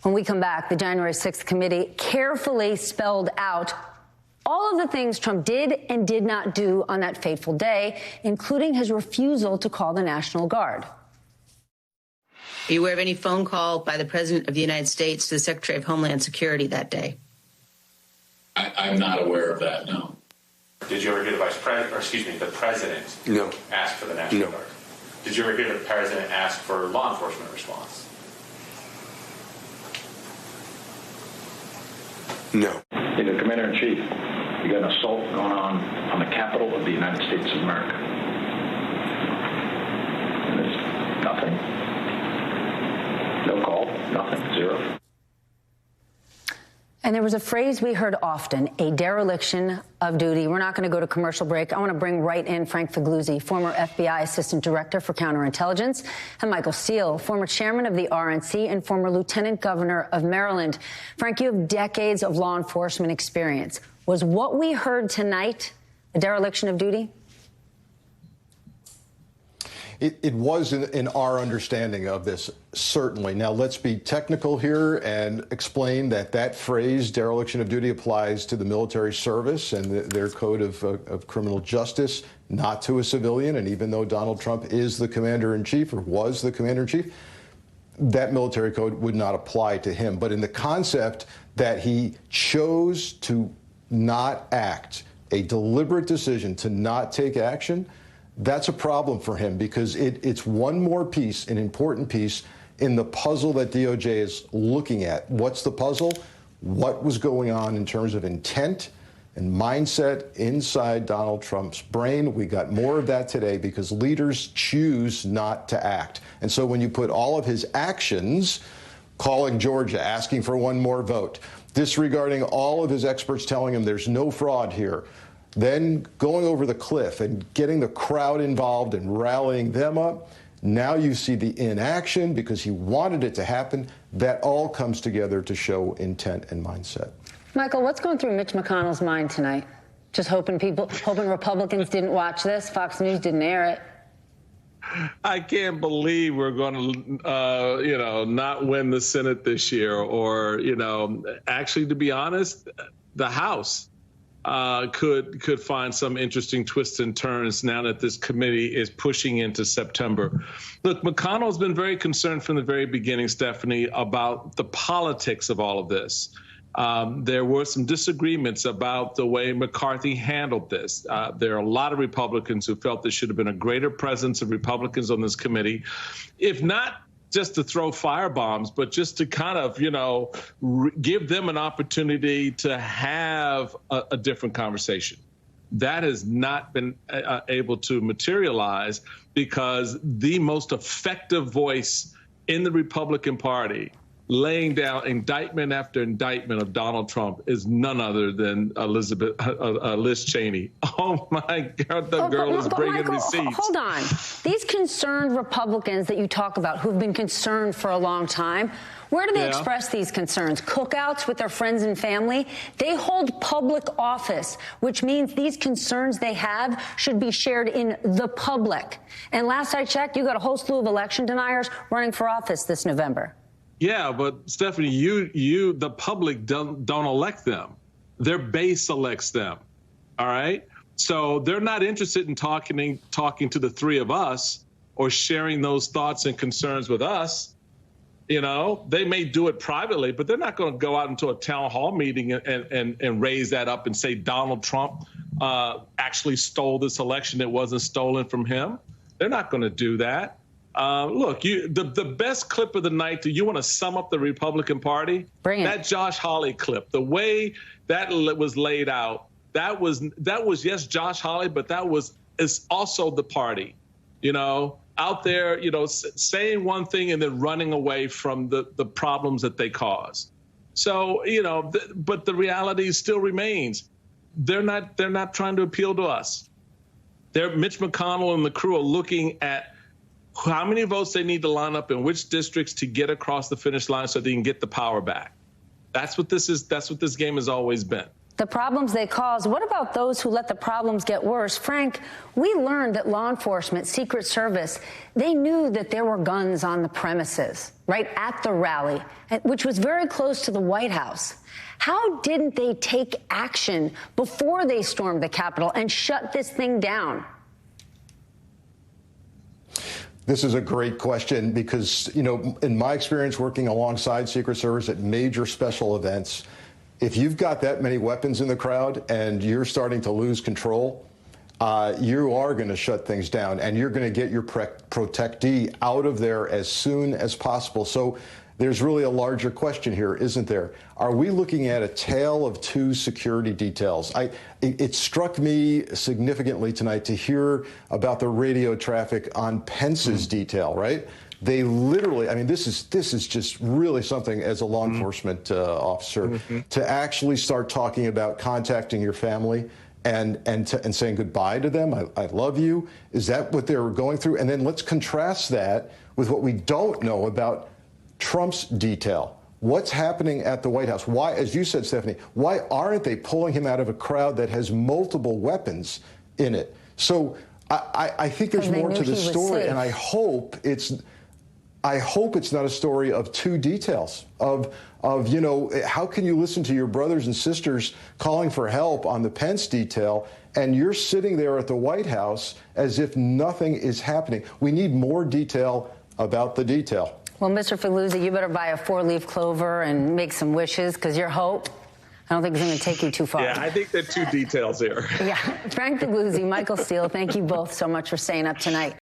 When we come back, the January 6th committee carefully spelled out all of the things Trump did and did not do on that fateful day, including his refusal to call the National Guard. Are you aware of any phone call by the President of the United States to the Secretary of Homeland Security that day? I'm not aware of that, no. Did you ever hear the President No. ask for the National No. Guard? Did you ever hear the President ask for law enforcement response? No. Hey, the Commander-in-Chief, you got an assault going on the Capitol of the United States of America. And there's nothing. No call, nothing, zero. And there was a phrase we heard often, a dereliction of duty. We're not going to go to commercial break. I want to bring right in Frank Figliuzzi, former FBI Assistant Director for Counterintelligence, and Michael Steele, former chairman of the RNC and former Lieutenant Governor of Maryland. Frank, you have decades of law enforcement experience. Was what we heard tonight a dereliction of duty? It was in our understanding of this, certainly. Now, let's be technical here and explain that phrase, dereliction of duty, applies to the military service and their code of criminal justice, not to a civilian. And even though Donald Trump is the commander-in-chief or was the commander-in-chief, that military code would not apply to him. But in the concept that he chose to not act, a deliberate decision to not take action, that's a problem for him because it's one more piece, an important piece in the puzzle that DOJ is looking at. What's the puzzle? What was going on in terms of intent and mindset inside Donald Trump's brain? We got more of that today because leaders choose not to act. And so when you put all of his actions, calling Georgia, asking for one more vote, disregarding all of his experts telling him there's no fraud here, then going over the cliff and getting the crowd involved and rallying them up, now you see the inaction because he wanted it to happen. That all comes together to show intent and mindset. Michael, what's going through Mitch McConnell's mind tonight? Just hoping Republicans didn't watch this? Fox News didn't air it. I can't believe we're going to, not win the Senate this year or, actually, to be honest, the House could find some interesting twists and turns now that this committee is pushing into September. Look, McConnell's been very concerned from the very beginning, Stephanie, about the politics of all of this. There were some disagreements about the way McCarthy handled this. There are a lot of Republicans who felt there should have been a greater presence of Republicans on this committee, if not just to throw firebombs, but just to kind of, give them an opportunity to have a different conversation. That has not been able to materialize because the most effective voice in the Republican Party laying down indictment after indictment of Donald Trump is none other than Liz Cheney. Oh, my God, the girl is bringing Michael, receipts. Hold on. These concerned Republicans that you talk about who've been concerned for a long time, where do they express these concerns? Cookouts with their friends and family? They hold public office, which means these concerns they have should be shared in the public. And last I checked, you got a whole slew of election deniers running for office this November. Yeah, but Stephanie, the public don't elect them. Their base elects them. All right. So they're not interested in talking to the three of us or sharing those thoughts and concerns with us. They may do it privately, but they're not going to go out into a town hall meeting and raise that up and say Donald Trump actually stole this election. It wasn't stolen from him. They're not going to do that. Look, the best clip of the night, do you want to sum up the Republican Party? Bring it. That Josh Hawley clip, the way that was laid out, that was yes, Josh Hawley, but is also the party, out there, saying one thing and then running away from the problems that they cause. So, but the reality still remains. They're not trying to appeal to us. Mitch McConnell and the crew are looking at how many votes they need to line up in which districts to get across the finish line so they can get the power back. That's what this is. That's what this game has always been. the problems they cause. What about those who let the problems get worse? Frank, we learned that law enforcement, Secret Service, they knew that there were guns on the premises, right at the rally, which was very close to the White House. How didn't they take action before they stormed the Capitol and shut this thing down? This is a great question because, you know, in my experience working alongside Secret Service at major special events, if you've got that many weapons in the crowd and you're starting to lose control, you are going to shut things down and you're going to get your protectee out of there as soon as possible. So there's really a larger question here, isn't there? Are we looking at a tale of two security details? It struck me significantly tonight to hear about the radio traffic on Pence's detail, right? They literally, I mean, this is just really something as a law enforcement officer to actually start talking about contacting your family and saying goodbye to them. I love you. Is that what they were going through? And then let's contrast that with what we don't know about Trump's detail. What's happening at the White House? Why, as you said, Stephanie, why aren't they pulling him out of a crowd that has multiple weapons in it? So I think there's more to this story, and I hope it's not a story of two details of, you know, how can you listen to your brothers and sisters calling for help on the Pence detail and you're sitting there at the White House as if nothing is happening? We need more detail about the detail. Well, Mr. Figliuzzi, you better buy a 4-leaf clover and make some wishes, because your hope, I don't think it's going to take you too far. Yeah, I think there are two details here. Yeah. Frank Figliuzzi, Michael Steele, thank you both so much for staying up tonight.